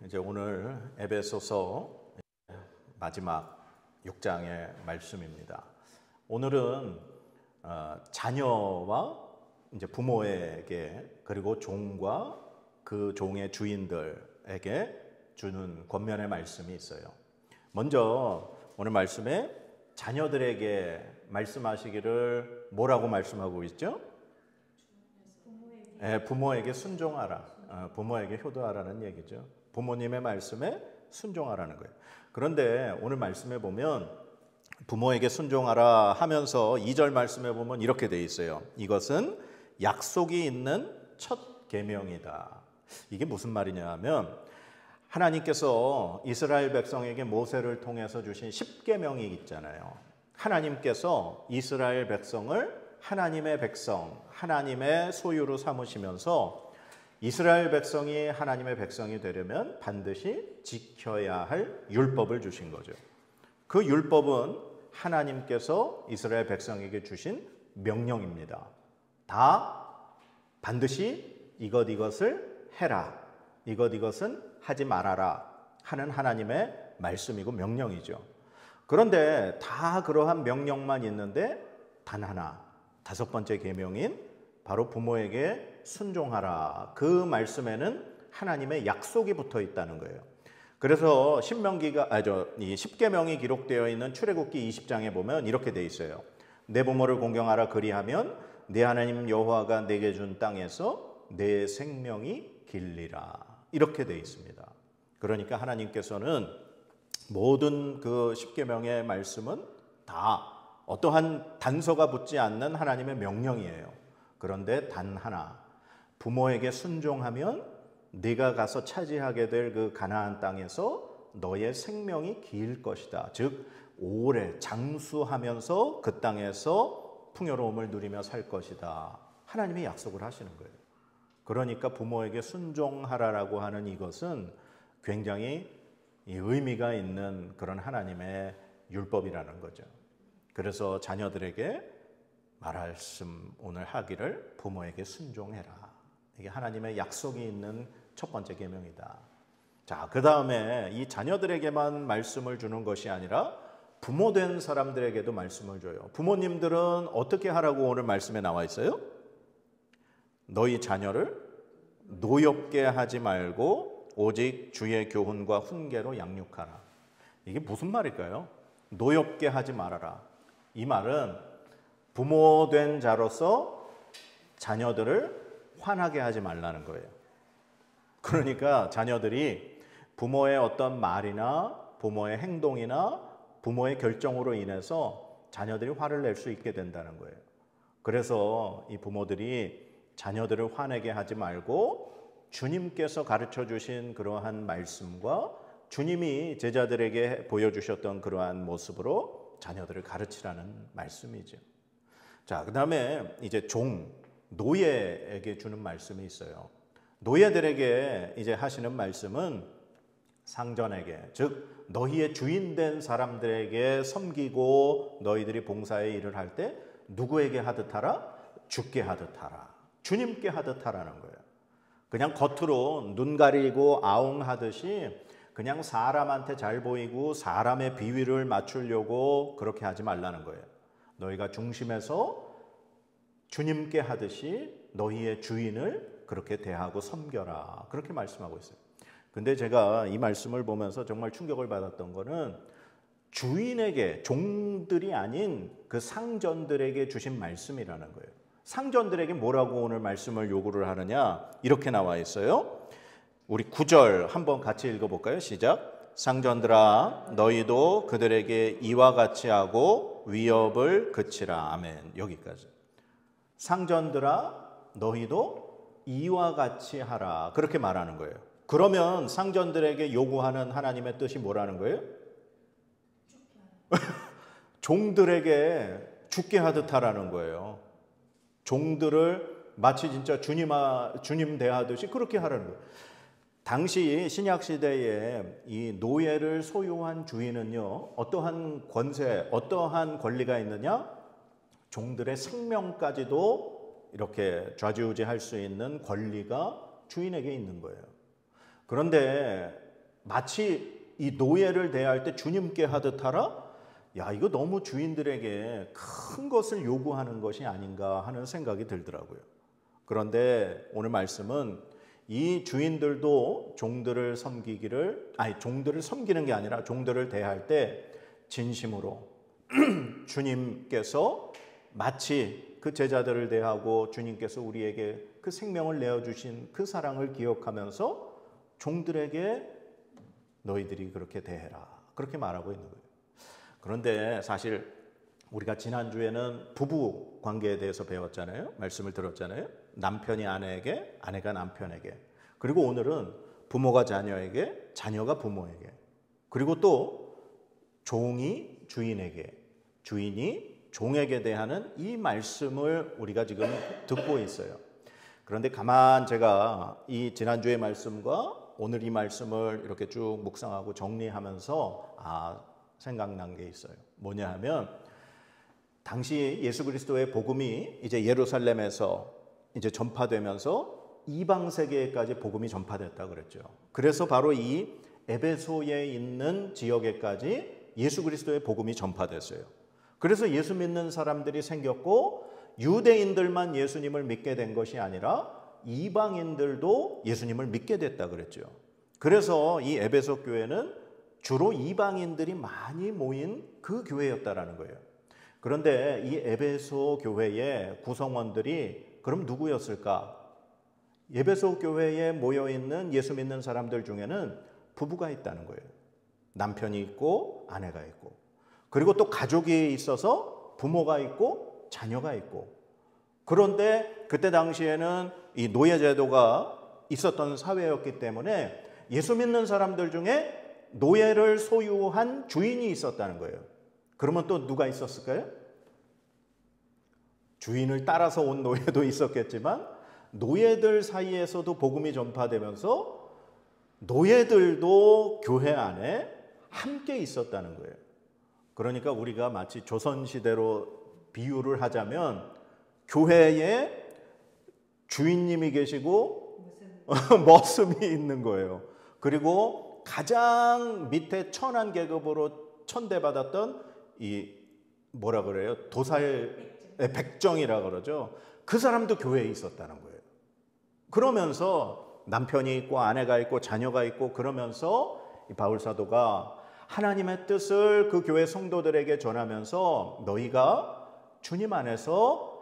이제 오늘 에베소서 마지막 6장의 말씀입니다. 오늘은 자녀와 이제 부모에게 그리고 종과 그 종의 주인들에게 주는 권면의 말씀이 있어요. 먼저 오늘 말씀에 자녀들에게 말씀하시기를 뭐라고 말씀하고 있죠? 부모에게 순종하라. 부모에게 효도하라는 얘기죠. 부모님의 말씀에 순종하라는 거예요. 그런데 오늘 말씀에 보면 부모에게 순종하라 하면서 2절 말씀에 보면 이렇게 돼 있어요. 이것은 약속이 있는 첫 계명이다. 이게 무슨 말이냐 하면 하나님께서 이스라엘 백성에게 모세를 통해서 주신 10계명이 있잖아요. 하나님께서 이스라엘 백성을 하나님의 백성, 하나님의 소유로 삼으시면서 이스라엘 백성이 하나님의 백성이 되려면 반드시 지켜야 할 율법을 주신 거죠. 그 율법은 하나님께서 이스라엘 백성에게 주신 명령입니다. 다 반드시 이것을 해라, 이것은 하지 말아라 하는 하나님의 말씀이고 명령이죠. 그런데 다 그러한 명령만 있는데 단 하나, 5번째 계명인 바로 부모에게 순종하라. 그 말씀에는 하나님의 약속이 붙어 있다는 거예요. 그래서 이 10계명이 기록되어 있는 출애굽기 20장에 보면 이렇게 돼 있어요. 내 부모를 공경하라 그리하면 내 하나님 여호와가 내게 준 땅에서 내 생명이 길리라. 이렇게 돼 있습니다. 그러니까 하나님께서는 모든 그 10계명의 말씀은 다 어떠한 단서가 붙지 않는 하나님의 명령이에요. 그런데 단 하나, 부모에게 순종하면 네가 가서 차지하게 될 그 가나안 땅에서 너의 생명이 길 것이다. 즉 오래 장수하면서 그 땅에서 풍요로움을 누리며 살 것이다. 하나님이 약속을 하시는 거예요. 그러니까 부모에게 순종하라라고 하는 이것은 굉장히 의미가 있는 그런 하나님의 율법이라는 거죠. 그래서 자녀들에게 말씀 오늘 하기를 부모에게 순종해라. 이게 하나님의 약속이 있는 첫 번째 계명이다. 자, 그 다음에 이 자녀들에게만 말씀을 주는 것이 아니라 부모된 사람들에게도 말씀을 줘요. 부모님들은 어떻게 하라고 오늘 말씀에 나와 있어요? 너희 자녀를 노엽게 하지 말고 오직 주의 교훈과 훈계로 양육하라. 이게 무슨 말일까요? 노엽게 하지 말아라. 이 말은 부모된 자로서 자녀들을 화나게 하지 말라는 거예요. 그러니까 자녀들이 부모의 어떤 말이나 부모의 행동이나 부모의 결정으로 인해서 자녀들이 화를 낼 수 있게 된다는 거예요. 그래서 이 부모들이 자녀들을 화내게 하지 말고 주님께서 가르쳐 주신 그러한 말씀과 주님이 제자들에게 보여주셨던 그러한 모습으로 자녀들을 가르치라는 말씀이죠. 자, 그 다음에 이제 노예에게 주는 말씀이 있어요. 노예들에게 이제 하시는 말씀은 상전에게, 즉 너희의 주인된 사람들에게 섬기고 너희들이 봉사의 일을 할 때 누구에게 하듯 하라? 주께 하듯 하라. 주님께 하듯 하라는 거예요. 그냥 겉으로 눈 가리고 아웅하듯이 그냥 사람한테 잘 보이고 사람의 비위를 맞추려고 그렇게 하지 말라는 거예요. 너희가 중심에서 주님께 하듯이 너희의 주인을 그렇게 대하고 섬겨라. 그렇게 말씀하고 있어요. 근데 제가 이 말씀을 보면서 정말 충격을 받았던 거는 주인에게, 종들이 아닌 그 상전들에게 주신 말씀이라는 거예요. 상전들에게 뭐라고 오늘 말씀을 요구를 하느냐? 이렇게 나와 있어요. 우리 9절 한번 같이 읽어볼까요? 시작. 상전들아 너희도 그들에게 이와 같이 하고 위협을 그치라. 아멘. 여기까지. 상전들아 너희도 이와 같이 하라. 그렇게 말하는 거예요. 그러면 상전들에게 요구하는 하나님의 뜻이 뭐라는 거예요? 종들에게 죽게 하듯 하라는 거예요. 종들을 마치 진짜 주님 대하듯이 그렇게 하라는 거예요. 당시 신약 시대에 이 노예를 소유한 주인은요, 어떠한 권세, 어떠한 권리가 있느냐? 종들의 생명까지도 이렇게 좌지우지할 수 있는 권리가 주인에게 있는 거예요. 그런데 마치 이 노예를 대할 때 주님께 하듯 하라? 야, 이거 너무 주인들에게 큰 것을 요구하는 것이 아닌가 하는 생각이 들더라고요. 그런데 오늘 말씀은 이 주인들도 종들을 섬기는 게 아니라 종들을 대할 때 진심으로 주님께서 마치 그 제자들을 대하고 주님께서 우리에게 그 생명을 내어주신 그 사랑을 기억하면서 종들에게 너희들이 그렇게 대해라, 그렇게 말하고 있는 거예요. 그런데 사실 우리가 지난주에는 부부 관계에 대해서 배웠잖아요. 말씀을 들었잖아요. 남편이 아내에게, 아내가 남편에게, 그리고 오늘은 부모가 자녀에게, 자녀가 부모에게, 그리고 또 종이 주인에게, 주인이 종에게 대하는 이 말씀을 우리가 지금 듣고 있어요. 그런데 가만 제가 이 지난주의 말씀과 오늘 이 말씀을 이렇게 쭉 묵상하고 정리하면서 생각난 게 있어요. 뭐냐 하면 당시 예수 그리스도의 복음이 이제 예루살렘에서 이제 전파되면서 이방 세계에까지 복음이 전파됐다 그랬죠. 그래서 바로 이 에베소에 있는 지역에까지 예수 그리스도의 복음이 전파됐어요. 그래서 예수 믿는 사람들이 생겼고 유대인들만 예수님을 믿게 된 것이 아니라 이방인들도 예수님을 믿게 됐다 그랬죠. 그래서 이 에베소 교회는 주로 이방인들이 많이 모인 그 교회였다라는 거예요. 그런데 이 에베소 교회의 구성원들이 그럼 누구였을까? 에베소 교회에 모여있는 예수 믿는 사람들 중에는 부부가 있다는 거예요. 남편이 있고 아내가 있고, 그리고 또 가족이 있어서 부모가 있고 자녀가 있고. 그런데 그때 당시에는 이 노예제도가 있었던 사회였기 때문에 예수 믿는 사람들 중에 노예를 소유한 주인이 있었다는 거예요. 그러면 또 누가 있었을까요? 주인을 따라서 온 노예도 있었겠지만 노예들 사이에서도 복음이 전파되면서 노예들도 교회 안에 함께 있었다는 거예요. 그러니까 우리가 마치 조선시대로 비유를 하자면 교회에 주인님이 계시고 머슴이 있는 거예요. 그리고 가장 밑에 천한 계급으로 천대받았던 이 뭐라 그래요? 백정이라 그러죠. 그 사람도 교회에 있었다는 거예요. 그러면서 남편이 있고 아내가 있고 자녀가 있고, 그러면서 이 바울 사도가 하나님의 뜻을 그 교회 성도들에게 전하면서 너희가 주님 안에서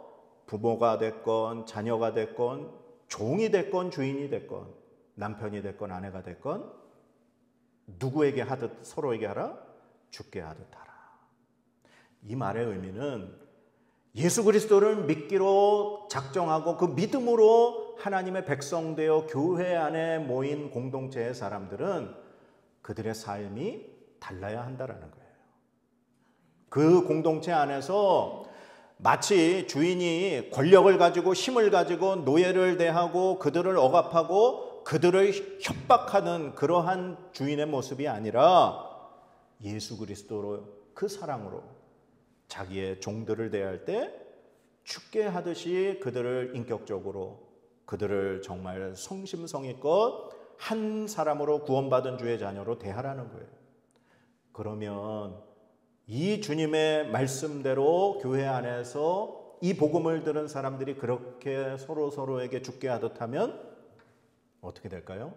부모가 됐건 자녀가 됐건 종이 됐건 주인이 됐건 남편이 됐건 아내가 됐건 누구에게 하듯 서로에게 하라? 주께 하듯 하라. 이 말의 의미는 예수 그리스도를 믿기로 작정하고 그 믿음으로 하나님의 백성 되어 교회 안에 모인 공동체의 사람들은 그들의 삶이 달라야 한다라는 거예요. 그 공동체 안에서 마치 주인이 권력을 가지고 힘을 가지고 노예를 대하고 그들을 억압하고 그들을 협박하는 그러한 주인의 모습이 아니라 예수 그리스도로 그 사랑으로 자기의 종들을 대할 때 주께 하듯이 그들을 인격적으로, 그들을 정말 성심성의껏 한 사람으로 구원받은 주의 자녀로 대하라는 거예요. 그러면 이 주님의 말씀대로 교회 안에서 이 복음을 들은 사람들이 그렇게 서로에게 주께 하듯 하면 어떻게 될까요?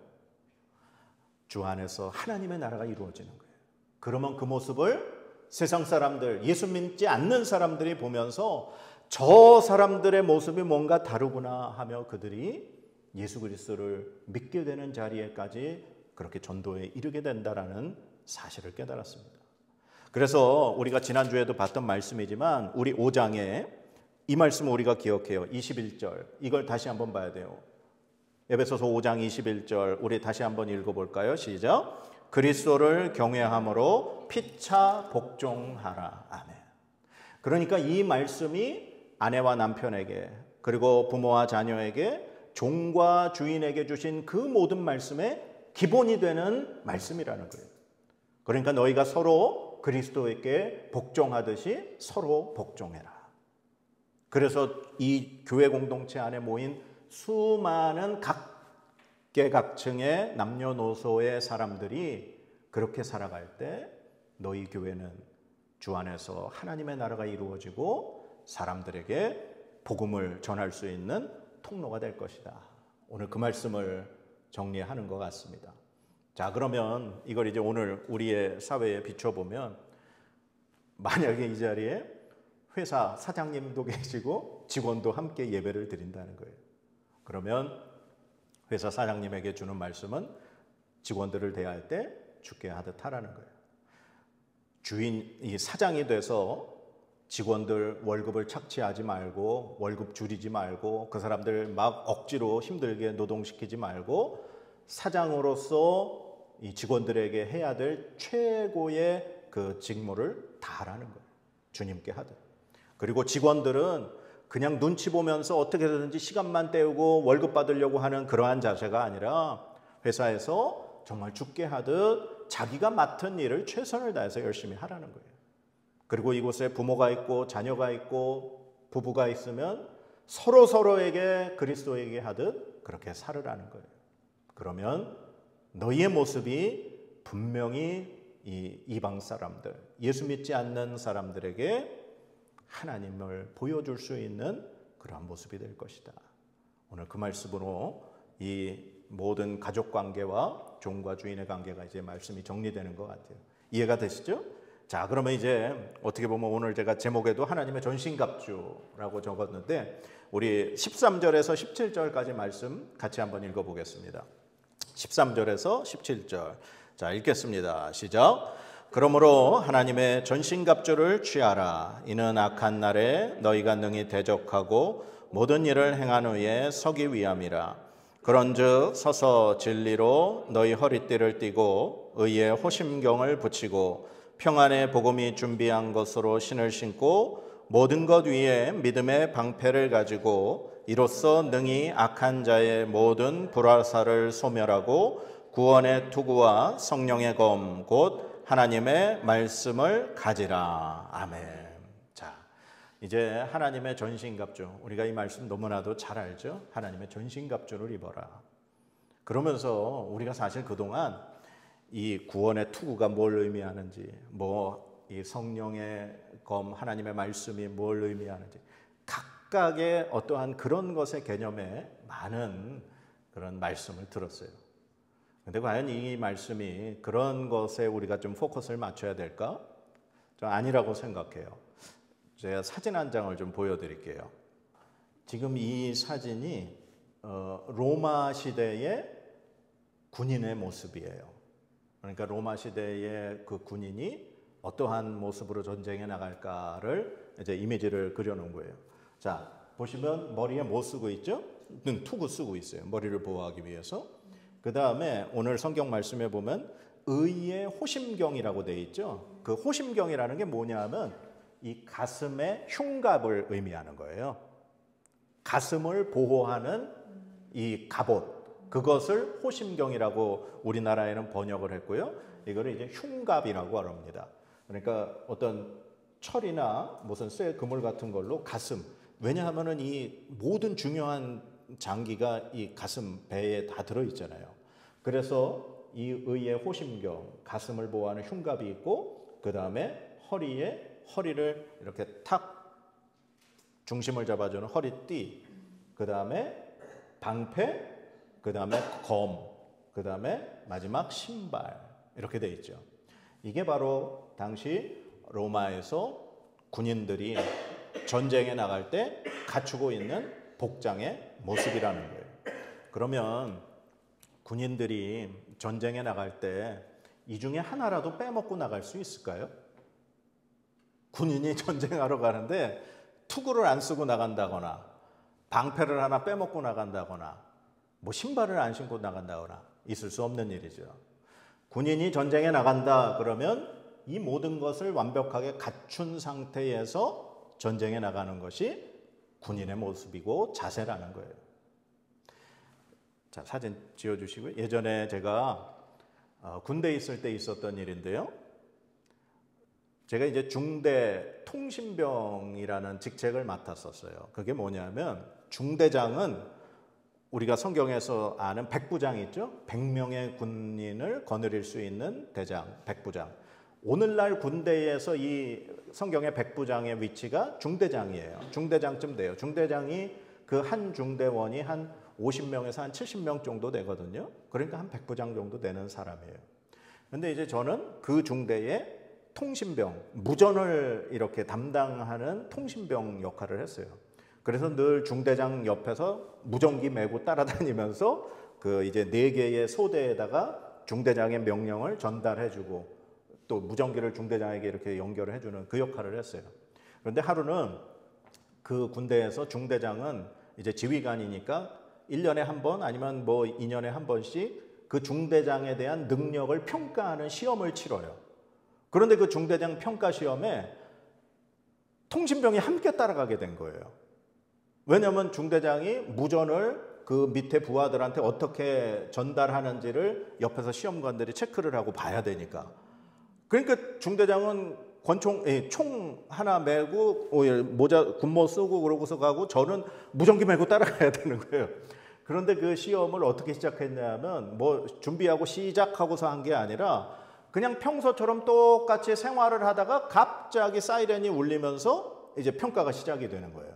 주 안에서 하나님의 나라가 이루어지는 거예요. 그러면 그 모습을 세상 사람들, 예수 믿지 않는 사람들이 보면서 저 사람들의 모습이 뭔가 다르구나 하며 그들이 예수 그리스도를 믿게 되는 자리에까지 그렇게 전도에 이르게 된다라는 사실을 깨달았습니다. 그래서 우리가 지난주에도 봤던 말씀이지만 우리 5장에 이 말씀을 우리가 기억해요. 21절. 이걸 다시 한번 봐야 돼요. 에베소서 5장 21절 우리 다시 한번 읽어볼까요? 시작. 그리스도를 경외함으로 피차 복종하라. 아멘. 그러니까 이 말씀이 아내와 남편에게, 그리고 부모와 자녀에게, 종과 주인에게 주신 그 모든 말씀의 기본이 되는 말씀이라는 거예요. 그러니까 너희가 서로 그리스도에게 복종하듯이 서로 복종해라. 그래서 이 교회 공동체 안에 모인 수많은 각 각계각층의 남녀노소의 사람들이 그렇게 살아갈 때 너희 교회는 주 안에서 하나님의 나라가 이루어지고 사람들에게 복음을 전할 수 있는 통로가 될 것이다. 오늘 그 말씀을 정리하는 것 같습니다. 자, 그러면 이걸 이제 오늘 우리의 사회에 비춰보면 만약에 이 자리에 회사 사장님도 계시고 직원도 함께 예배를 드린다는 거예요. 그러면 회사 사장님에게 주는 말씀은 직원들을 대할 때 주께 하듯 하라는 거예요. 이 사장이 돼서 직원들 월급을 착취하지 말고 월급 줄이지 말고 그 사람들 막 억지로 힘들게 노동시키지 말고 사장으로서 이 직원들에게 해야 될 최고의 그 직무를 다 하라는 거예요. 주님께 하듯. 그리고 직원들은 그냥 눈치 보면서 어떻게든지 시간만 때우고 월급 받으려고 하는 그러한 자세가 아니라 회사에서 정말 주께 하듯 자기가 맡은 일을 최선을 다해서 열심히 하라는 거예요. 그리고 이곳에 부모가 있고 자녀가 있고 부부가 있으면 서로에게 그리스도에게 하듯 그렇게 살으라는 거예요. 그러면 너희의 모습이 분명히 이 이방 사람들, 예수 믿지 않는 사람들에게 하나님을 보여줄 수 있는 그러한 모습이 될 것이다. 오늘 그 말씀으로 이 모든 가족 관계와 종과 주인의 관계가 이제 말씀이 정리되는 것 같아요. 이해가 되시죠? 자, 그러면 이제 어떻게 보면 오늘 제가 제목에도 하나님의 전신갑주라고 적었는데 우리 13절에서 17절까지 말씀 같이 한번 읽어보겠습니다. 13절에서 17절. 자, 읽겠습니다. 시작. 그러므로 하나님의 전신갑주를 취하라. 이는 악한 날에 너희가 능히 대적하고 모든 일을 행한 후에 서기 위함이라. 그런즉 서서 진리로 너희 허리띠를 띠고 의의 호심경을 붙이고 평안의 복음이 준비한 것으로 신을 신고 모든 것 위에 믿음의 방패를 가지고 이로써 능히 악한 자의 모든 불화살을 소멸하고 구원의 투구와 성령의 검 곧 하나님의 말씀을 가지라. 아멘. 자, 이제 하나님의 전신갑주, 우리가 이 말씀 너무나도 잘 알죠? 하나님의 전신갑주를 입어라. 그러면서 우리가 사실 그동안 이 구원의 투구가 뭘 의미하는지, 이 성령의 검, 하나님의 말씀이 뭘 의미하는지 각각의 어떠한 그런 것의 개념에 많은 그런 말씀을 들었어요. 근데 과연 이 말씀이 그런 것에 우리가 좀 포커스를 맞춰야 될까? 좀 아니라고 생각해요. 제가 사진 한 장을 좀 보여드릴게요. 지금 이 사진이 로마 시대의 군인의 모습이에요. 그러니까 로마 시대의 그 군인이 어떠한 모습으로 전쟁에 나갈까를 이제 이미지를 그려놓은 거예요. 자, 보시면 머리에 뭐 쓰고 있죠? 투구 쓰고 있어요. 머리를 보호하기 위해서. 그 다음에 오늘 성경 말씀에 보면 의의 호심경이라고 되어 있죠. 그 호심경이라는 게 뭐냐면 이 가슴의 흉갑을 의미하는 거예요. 가슴을 보호하는 이 갑옷, 그것을 호심경이라고 우리나라에는 번역을 했고요. 이거를 이제 흉갑이라고 합니다. 그러니까 어떤 철이나 무슨 쇠 그물 같은 걸로 가슴, 왜냐하면은 이 모든 중요한 장기가 이 가슴 배에 다 들어 있잖아요. 그래서 이 의의 호심경, 가슴을 보호하는 흉갑이 있고 그 다음에 허리를 이렇게 탁 중심을 잡아주는 허리띠, 그 다음에 방패, 그 다음에 검, 그 다음에 마지막 신발, 이렇게 돼 있죠. 이게 바로 당시 로마에서 군인들이 전쟁에 나갈 때 갖추고 있는 복장의 모습이라는 거예요. 그러면 군인들이 전쟁에 나갈 때 이 중에 하나라도 빼먹고 나갈 수 있을까요? 군인이 전쟁하러 가는데 투구를 안 쓰고 나간다거나 방패를 하나 빼먹고 나간다거나 신발을 안 신고 나간다거나 있을 수 없는 일이죠. 군인이 전쟁에 나간다 그러면 이 모든 것을 완벽하게 갖춘 상태에서 전쟁에 나가는 것이 군인의 모습이고 자세라는 거예요. 자, 사진 지어주시고요. 예전에 제가 군대에 있을 때 있었던 일인데요. 제가 이제 중대 통신병이라는 직책을 맡았었어요. 그게 뭐냐면 중대장은 우리가 성경에서 아는 백부장이 있죠. 100명의 군인을 거느릴 수 있는 대장, 백부장. 오늘날 군대에서 이 성경의 백부장의 위치가 중대장이에요. 중대장쯤 돼요. 중대장이 그 한 중대원이 한 50명에서 한 70명 정도 되거든요. 그러니까 한 백부장 정도 되는 사람이에요. 근데 이제 저는 그 중대에 통신병, 무전을 이렇게 담당하는 통신병 역할을 했어요. 그래서 늘 중대장 옆에서 무전기 메고 따라다니면서 그 이제 4개의 소대에다가 중대장의 명령을 전달해주고 또 무전기를 중대장에게 이렇게 연결을 해주는 그 역할을 했어요. 그런데 하루는 그 군대에서 중대장은 이제 지휘관이니까 1년에 한 번 아니면 뭐 2년에 한 번씩 그 중대장에 대한 능력을 평가하는 시험을 치러요. 그런데 그 중대장 평가 시험에 통신병이 함께 따라가게 된 거예요. 왜냐하면 중대장이 무전을 그 밑에 부하들한테 어떻게 전달하는지를 옆에서 시험관들이 체크를 하고 봐야 되니까. 그러니까 중대장은 총 하나 메고 모자 군모 쓰고 그러고서 가고 저는 무전기 메고 따라가야 되는 거예요. 그런데 그 시험을 어떻게 시작했냐면 뭐 준비하고 시작하고서 한 게 아니라 그냥 평소처럼 똑같이 생활을 하다가 갑자기 사이렌이 울리면서 이제 평가가 시작이 되는 거예요.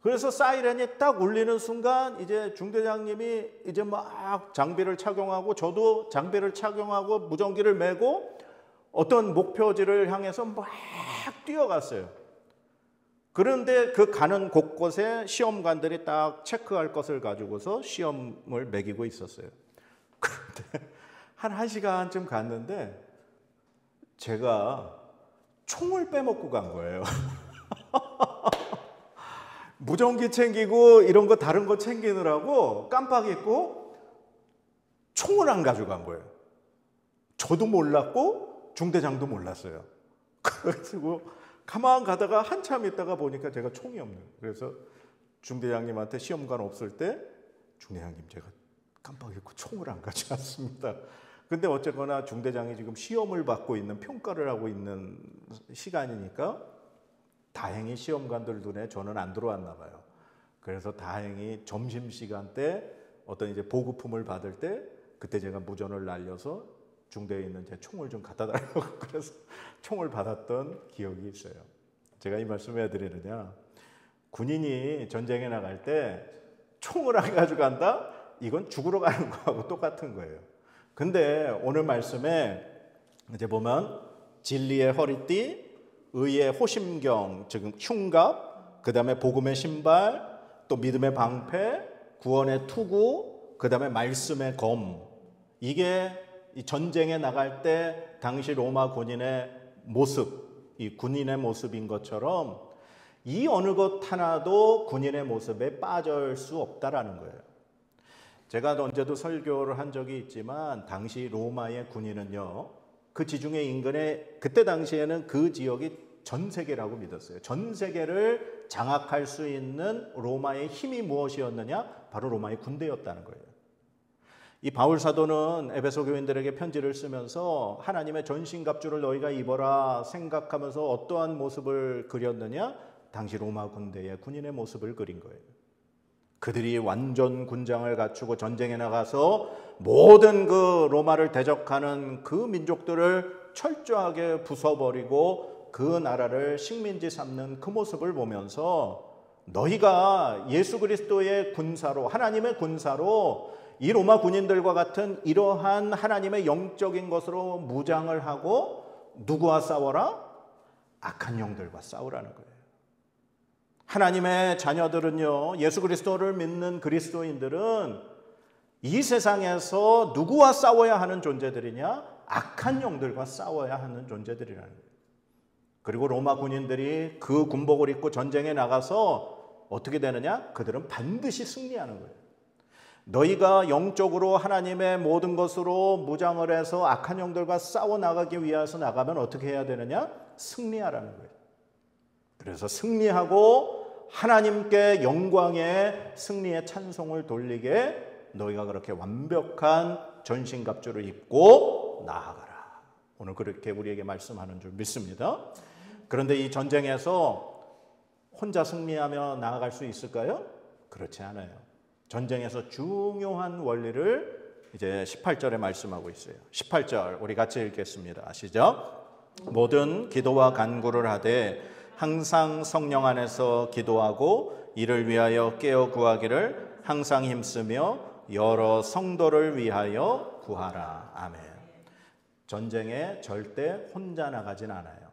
그래서 사이렌이 딱 울리는 순간 이제 중대장님이 이제 막 장비를 착용하고 저도 장비를 착용하고 무전기를 메고 어떤 목표지를 향해서 막 뛰어갔어요. 그런데 그 가는 곳곳에 시험관들이 딱 체크할 것을 가지고서 시험을 매기고 있었어요. 그런데 한 1시간쯤 갔는데 제가 총을 빼먹고 간 거예요. 무전기 챙기고 이런 거 다른 거 챙기느라고 깜빡 잊고 총을 안 가져간 거예요. 저도 몰랐고 중대장도 몰랐어요. 그래가지고 가만 가다가 한참 있다가 보니까 제가 총이 없는 거예요. 그래서 중대장님한테 시험관 없을 때 중대장님 제가 깜빡 잊고 총을 안 가져왔습니다. 근데 어쨌거나 중대장이 지금 시험을 받고 있는 평가를 하고 있는 시간이니까 다행히 시험관들 눈에 저는 안 들어왔나 봐요. 그래서 다행히 점심시간 때 어떤 이제 보급품을 받을 때 그때 제가 무전을 날려서 중대에 있는 제 총을 좀 갖다 달라고 그래서 총을 받았던 기억이 있어요. 제가 이 말씀 왜 드리느냐, 군인이 전쟁에 나갈 때 총을 안 가져간다? 이건 죽으러 가는 거하고 똑같은 거예요. 근데 오늘 말씀에 이제 보면 진리의 허리띠, 의의 호심경, 지금 흉갑, 그 다음에 복음의 신발, 또 믿음의 방패, 구원의 투구, 그 다음에 말씀의 검. 이게 이 전쟁에 나갈 때 당시 로마 군인의 모습, 이 군인의 모습인 것처럼 이 어느 것 하나도 군인의 모습에 빠질 수 없다라는 거예요. 제가 언제도 설교를 한 적이 있지만 당시 로마의 군인은요, 그 지중해 인근에 그때 당시에는 그 지역이 전 세계라고 믿었어요. 전 세계를 장악할 수 있는 로마의 힘이 무엇이었느냐? 바로 로마의 군대였다는 거예요. 이 바울 사도는 에베소 교인들에게 편지를 쓰면서 하나님의 전신갑주를 너희가 입어라 생각하면서 어떠한 모습을 그렸느냐? 당시 로마 군대의 군인의 모습을 그린 거예요. 그들이 완전 군장을 갖추고 전쟁에 나가서 모든 그 로마를 대적하는 그 민족들을 철저하게 부숴버리고 그 나라를 식민지 삼는 그 모습을 보면서 너희가 예수 그리스도의 군사로, 하나님의 군사로 이 로마 군인들과 같은 이러한 하나님의 영적인 것으로 무장을 하고 누구와 싸워라? 악한 영들과 싸우라는 거예요. 하나님의 자녀들은요, 예수 그리스도를 믿는 그리스도인들은 이 세상에서 누구와 싸워야 하는 존재들이냐? 악한 영들과 싸워야 하는 존재들이라는 거예요. 그리고 로마 군인들이 그 군복을 입고 전쟁에 나가서 어떻게 되느냐? 그들은 반드시 승리하는 거예요. 너희가 영적으로 하나님의 모든 것으로 무장을 해서 악한 영들과 싸워 나가기 위해서 나가면 어떻게 해야 되느냐? 승리하라는 거예요. 그래서 승리하고 하나님께 영광의 승리의 찬송을 돌리게 너희가 그렇게 완벽한 전신갑주를 입고 나아가라. 오늘 그렇게 우리에게 말씀하는 줄 믿습니다. 그런데 이 전쟁에서 혼자 승리하며 나아갈 수 있을까요? 그렇지 않아요. 전쟁에서 중요한 원리를 이제 18절에 말씀하고 있어요. 18절 우리 같이 읽겠습니다. 시작. 모든 기도와 간구를 하되 항상 성령 안에서 기도하고 이를 위하여 깨어 구하기를 항상 힘쓰며 여러 성도를 위하여 구하라. 아멘. 전쟁에 절대 혼자 나가진 않아요.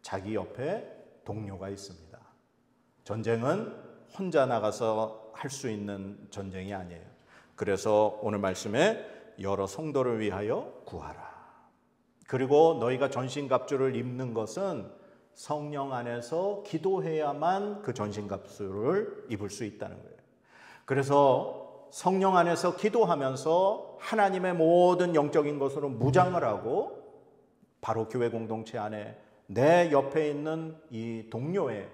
자기 옆에 동료가 있습니다. 전쟁은 혼자 나가서 할 수 있는 전쟁이 아니에요. 그래서 오늘 말씀에 여러 성도를 위하여 구하라. 그리고 너희가 전신갑주를 입는 것은 성령 안에서 기도해야만 그 전신갑주를 입을 수 있다는 거예요. 그래서 성령 안에서 기도하면서 하나님의 모든 영적인 것으로 무장을 하고 바로 교회 공동체 안에 내 옆에 있는 이 동료의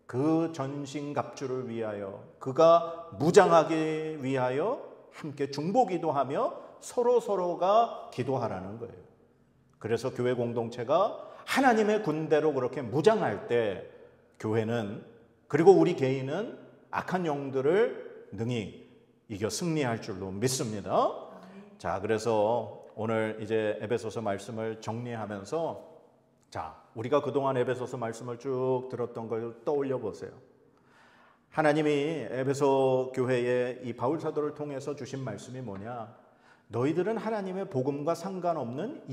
그 전신갑주를 위하여 그가 무장하기 위하여 함께 중보기도하며 서로가 기도하라는 거예요. 그래서 교회 공동체가 하나님의 군대로 그렇게 무장할 때 교회는 그리고 우리 개인은 악한 영들을 능히 이겨 승리할 줄로 믿습니다. 자, 그래서 오늘 이제 에베소서 말씀을 정리하면서 자, 우리가 그동안 에베소서 말씀을 쭉 들었던 걸 떠올려 보세요. 하나님이 에베소 교회에 이 바울 사도를 통해서 주신 말씀이 뭐냐? 너희들은 하나님의 복음과 상관없는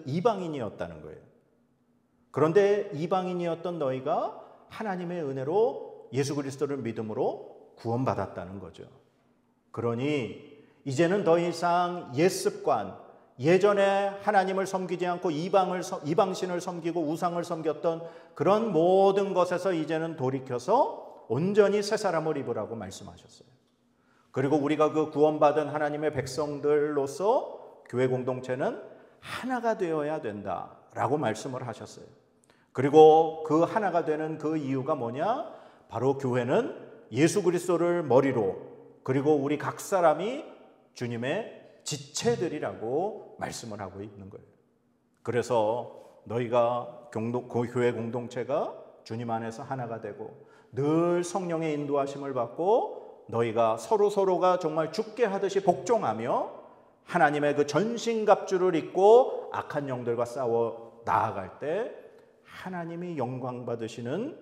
이방인이었다는 거예요. 그런데 이방인이었던 너희가 하나님의 은혜로 예수 그리스도를 믿음으로 구원받았다는 거죠. 그러니 이제는 더 이상 옛 습관, 예전에 하나님을 섬기지 않고 이방신을 섬기고 우상을 섬겼던 그런 모든 것에서 이제는 돌이켜서 온전히 새 사람을 입으라고 말씀하셨어요. 그리고 우리가 그 구원받은 하나님의 백성들로서 교회 공동체는 하나가 되어야 된다라고 말씀을 하셨어요. 그리고 그 하나가 되는 그 이유가 뭐냐? 바로 교회는 예수 그리스도를 머리로 그리고 우리 각 사람이 주님의 지체들이라고 말씀을 하고 있는 거예요. 그래서 너희가 교회 공동체가 주님 안에서 하나가 되고 늘 성령의 인도하심을 받고 너희가 서로가 정말 죽게 하듯이 복종하며 하나님의 그 전신갑주를 입고 악한 영들과 싸워 나아갈 때 하나님이 영광 받으시는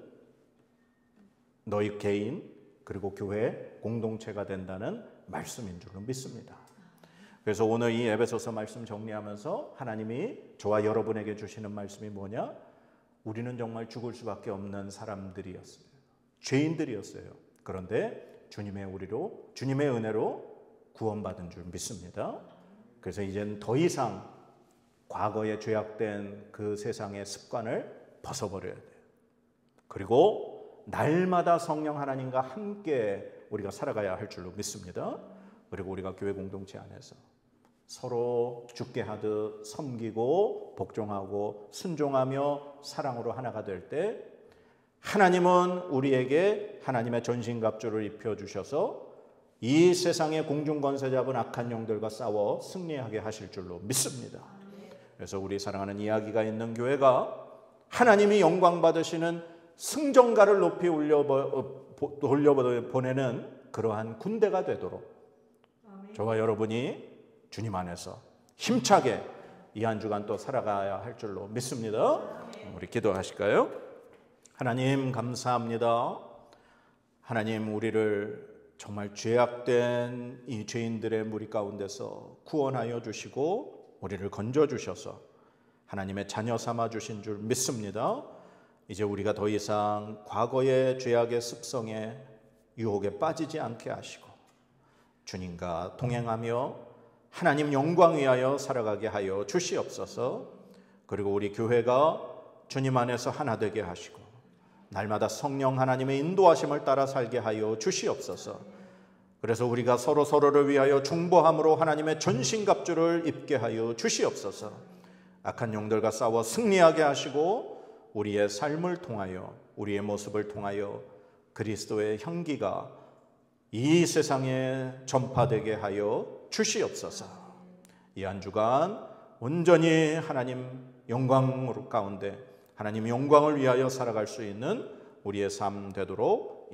너희 개인 그리고 교회 공동체가 된다는 말씀인 줄로 믿습니다. 그래서 오늘 이 에베소서 말씀 정리하면서 하나님이 저와 여러분에게 주시는 말씀이 뭐냐? 우리는 정말 죽을 수밖에 없는 사람들이었어요. 죄인들이었어요. 그런데 주님의 은혜로 구원받은 줄 믿습니다. 그래서 이제는 더 이상 과거에 죄악된 그 세상의 습관을 벗어버려야 돼요. 그리고 날마다 성령 하나님과 함께 우리가 살아가야 할 줄로 믿습니다. 그리고 우리가 교회 공동체 안에서 서로 죽게 하듯 섬기고 복종하고 순종하며 사랑으로 하나가 될 때 하나님은 우리에게 하나님의 전신갑주를 입혀주셔서 이 세상의 공중권세 잡은 악한 영들과 싸워 승리하게 하실 줄로 믿습니다. 그래서 우리 사랑하는 이야기가 있는 교회가 하나님이 영광 받으시는 승전가를 높이 돌려보내는 그러한 군대가 되도록 저와 여러분이 주님 안에서 힘차게 이 한 주간 또 살아가야 할 줄로 믿습니다. 우리 기도하실까요? 하나님 감사합니다. 하나님 우리를 정말 죄악된 이 죄인들의 무리 가운데서 구원하여 주시고 우리를 건져 주셔서 하나님의 자녀 삼아 주신 줄 믿습니다. 이제 우리가 더 이상 과거의 죄악의 습성에 유혹에 빠지지 않게 하시고 주님과 동행하며 하나님 영광 위하여 살아가게 하여 주시옵소서. 그리고 우리 교회가 주님 안에서 하나 되게 하시고 날마다 성령 하나님의 인도하심을 따라 살게 하여 주시옵소서. 그래서 우리가 서로를 위하여 중보함으로 하나님의 전신갑주를 입게 하여 주시옵소서. 악한 영들과 싸워 승리하게 하시고 우리의 삶을 통하여 우리의 모습을 통하여 그리스도의 향기가 이 세상에 전파되게 하여 주시옵소서. 이 한 주간 온전히 하나님 영광 가운데 하나님 영광을 위하여 살아갈 수 있는 우리의 삶 되도록